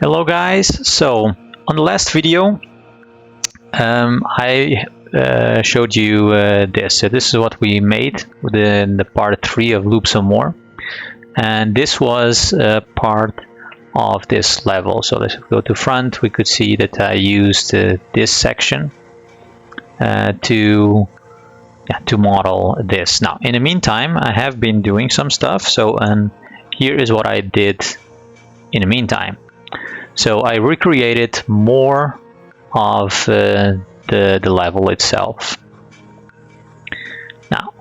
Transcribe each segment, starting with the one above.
Hello guys, so on the last video I showed you this. So this is what we made within the part 3 of Loop Some More, and this was part of this level. So let's go to front. We could see that I used this section to model this. Now in the meantime I have been doing some stuff, and here is what I did in the meantime. So I recreated more of the level itself. Now,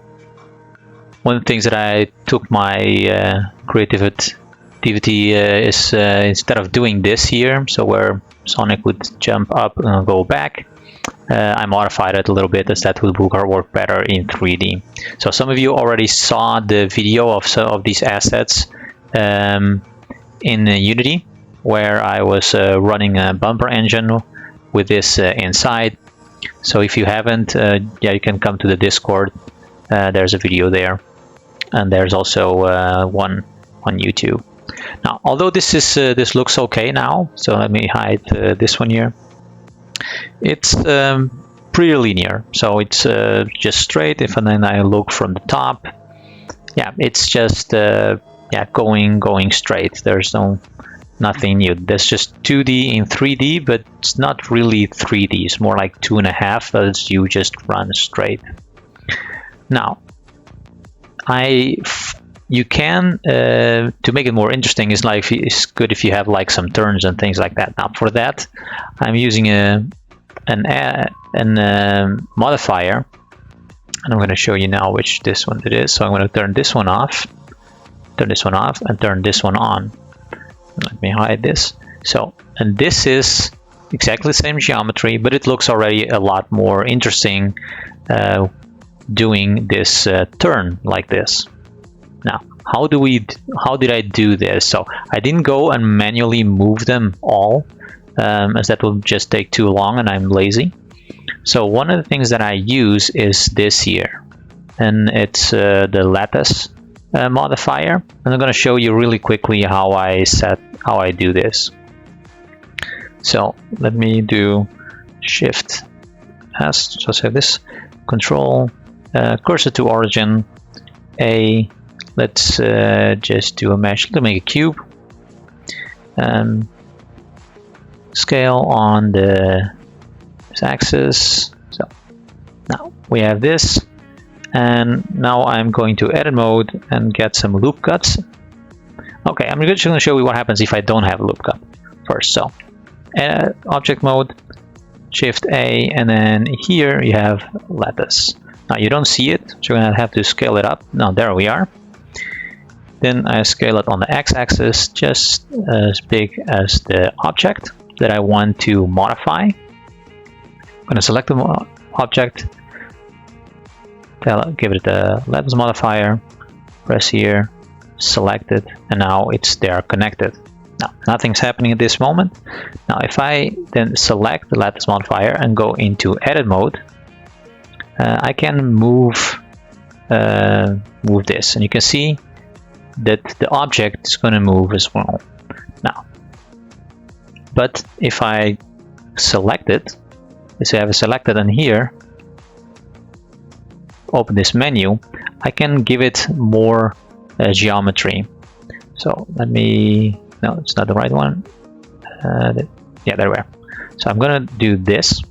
one of the things that I took my creativity is instead of doing this here, so where Sonic would jump up and go back, I modified it a little bit as that would work better in 3D. So some of you already saw the video of some of these assets in Unity, where I was running a bumper engine with this inside. So if you haven't, you can come to the Discord. There's a video there, and there's also one on YouTube. Now, although this looks okay now, so let me hide this one here. It's pretty linear, so it's just straight. And then I look from the top, it's just going straight. There's nothing new. That's just 2D in 3D, but it's not really 3D. It's more like 2.5 as you just run straight. Now, you can to make it more interesting, it's good if you have like some turns and things like that. Now for that, I'm using an modifier, and I'm going to show you now which this one it is. So I'm going to turn this one off, and turn this one on. Let me hide this. So, and this is exactly the same geometry, but it looks already a lot more interesting doing this turn like this. Now, how did I do this? So I didn't go and manually move them all, as that will just take too long and I'm lazy. So one of the things that I use is this here, and it's the lattice modifier, and I'm going to show you really quickly how I do this. So let me do Shift S, so say this, Control, cursor to origin, A. Let's just do a mesh to make a cube. Scale on the axis. So now we have this. And now I'm going to edit mode and get some loop cuts. Okay, I'm just going to show you what happens if I don't have a loop cut first. So object mode, Shift A, and then here you have lattice. Now you don't see it, so you're going to have to scale it up. Now there we are. Then I scale it on the x-axis just as big as the object that I want to modify. I'm going to select the object, give it a lattice modifier, press here, select it, and now they are connected. Now nothing's happening at this moment. Now if I then select the lattice modifier and go into edit mode, I can move this, and you can see that the object is going to move as well. Now, but if I select it, so I have it selected, and here open this menu, I can give it more geometry. So let me, no, it's not the right one. Yeah, there we are. So I'm gonna do this,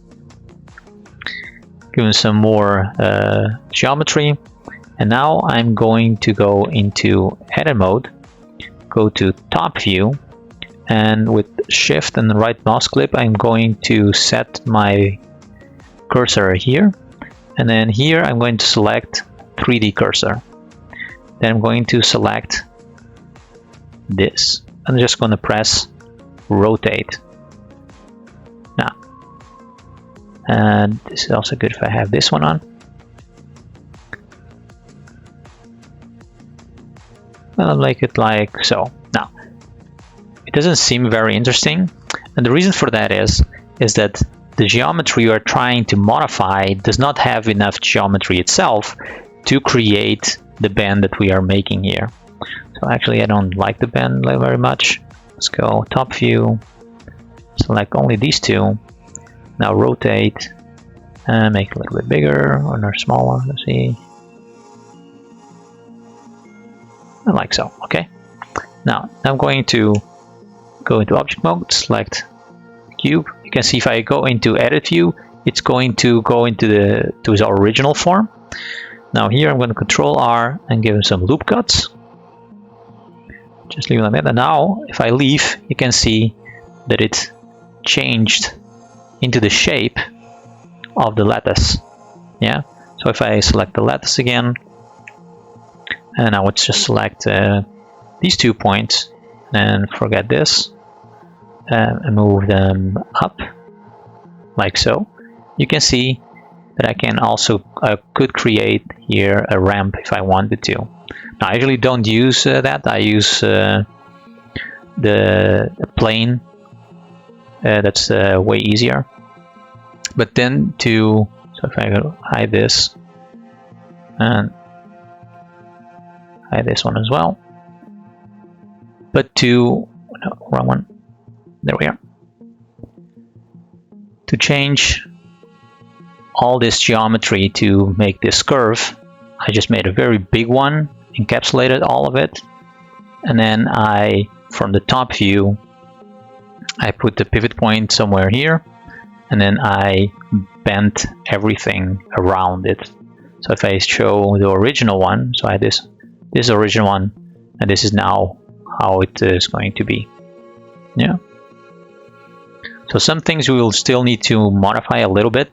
give it some more geometry, and now I'm going to go into edit mode, go to top view, and with shift and the right mouse click, I'm going to set my cursor here. And then here I'm going to select 3D cursor. Then I'm going to select this. I'm just going to press rotate. Now, and this is also good if I have this one on. I'll make it like so. Now, it doesn't seem very interesting, and the reason for that is that the geometry you are trying to modify does not have enough geometry itself to create the bend that we are making here. So actually I don't like the bend very much. Let's go top view, select only these two. Now rotate and make it a little bit bigger or smaller. Let's see. Like so. Okay. Now I'm going to go into object mode, select cube. You can see if I go into edit view, it's going to go into its original form. Now here I'm going to Control R and give him some loop cuts. Just leave it like that. And now if I leave, you can see that it changed into the shape of the lattice. Yeah. So if I select the lattice again, and I would just select these 2 points and forget this and move them up like so. You can see that I can also could create here a ramp if I wanted to. Now, I usually don't use that. I use the plane. That's way easier. But then so if I go hide this and hide this one as well. But no, wrong one. There we are. To change all this geometry to make this curve, I just made a very big one, encapsulated all of it, and then from the top view, I put the pivot point somewhere here, and then I bent everything around it. So if I show the original one, so I had this original one, and this is now how it is going to be. Yeah. So some things we will still need to modify a little bit,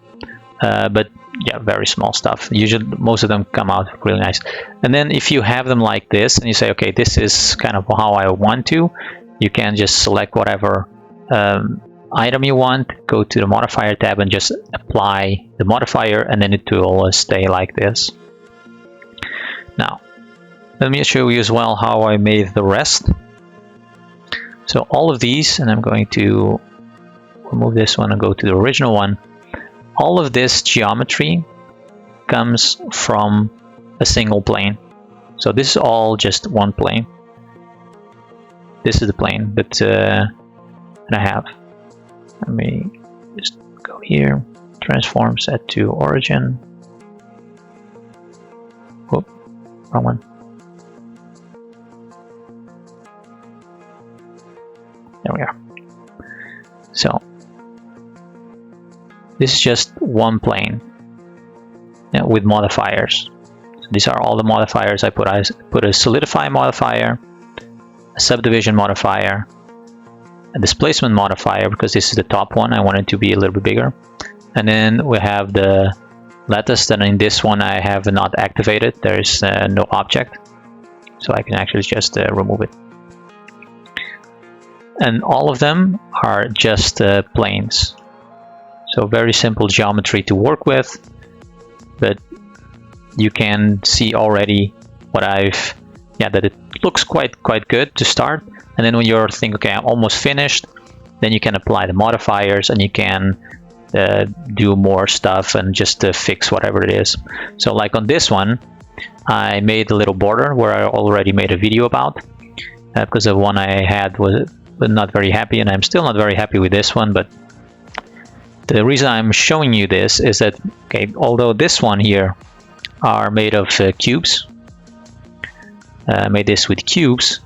but yeah, very small stuff. Usually most of them come out really nice. And then if you have them like this and you say, okay, this is kind of how I want to, you can just select whatever item you want, go to the modifier tab and just apply the modifier, and then it will stay like this. Now let me show you as well how I made the rest. So all of these, and I'm going to remove this one and go to the original one. All of this geometry comes from a single plane. So this is all just one plane. This is the plane that I have. Let me just go here, transform, set to origin. Whoop, wrong one. There we are. So this is just one plane with modifiers. So these are all the modifiers I put. I put a solidify modifier, a subdivision modifier, a displacement modifier because this is the top one. I want it to be a little bit bigger. And then we have the lattice. Then in this one I have not activated. There is no object. So I can actually just remove it. And all of them are just planes. So very simple geometry to work with, but you can see already what that it looks quite good to start. And then when you're thinking, okay, I'm almost finished, then you can apply the modifiers and you can do more stuff and just fix whatever it is. So like on this one, I made a little border where I already made a video about, because the one I had was not very happy, and I'm still not very happy with this one. But the reason I'm showing you this is that, okay, although this one here are made of cubes, made this with cubes,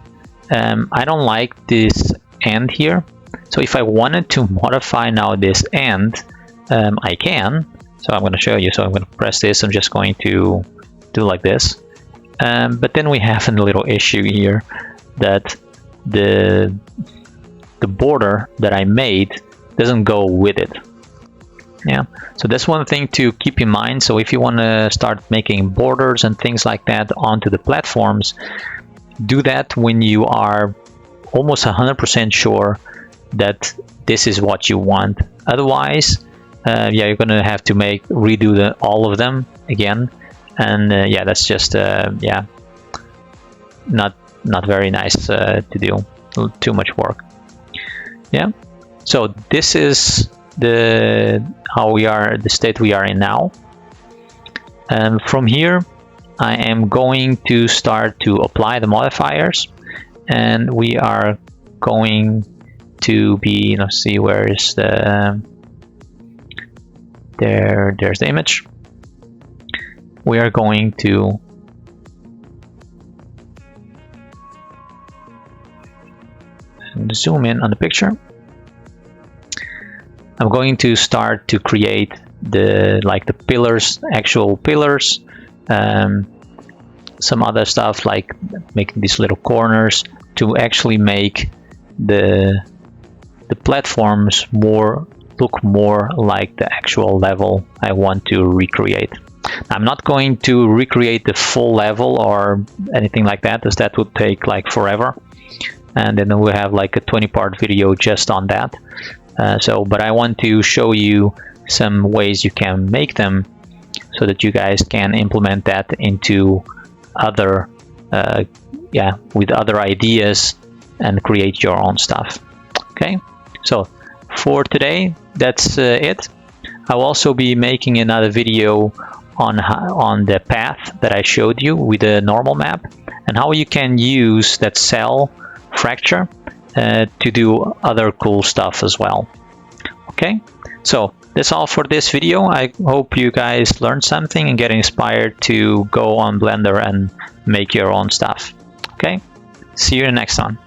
I don't like this end here. So if I wanted to modify now this end, I can. So I'm going to show you. So I'm going to press this. I'm just going to do like this. But then we have a little issue here that the border that I made doesn't go with it. Yeah, so that's one thing to keep in mind. So if you want to start making borders and things like that onto the platforms, do that when you are almost 100% sure that this is what you want. Otherwise, yeah, you're gonna have to redo all of them again, and yeah, that's just yeah, not very nice to do. Too much work. Yeah, so this is the state we are in now, and from here I am going to start to apply the modifiers, and we are going to be, see where is the there's the image. We are going to zoom in on the picture. I'm going to start to create the pillars, actual pillars, some other stuff like making these little corners to actually make the platforms look more like the actual level I want to recreate. I'm not going to recreate the full level or anything like that, as that would take like forever, and then we'll have like a 20-part video just on that. But I want to show you some ways you can make them so that you guys can implement that into other with other ideas and create your own stuff. Okay, so for today that's it. I'll also be making another video on the path that I showed you with the normal map and how you can use that cell fracture to do other cool stuff as well. Okay, so that's all for this video. I hope you guys learned something and get inspired to go on Blender and make your own stuff. Okay, see you in the next one.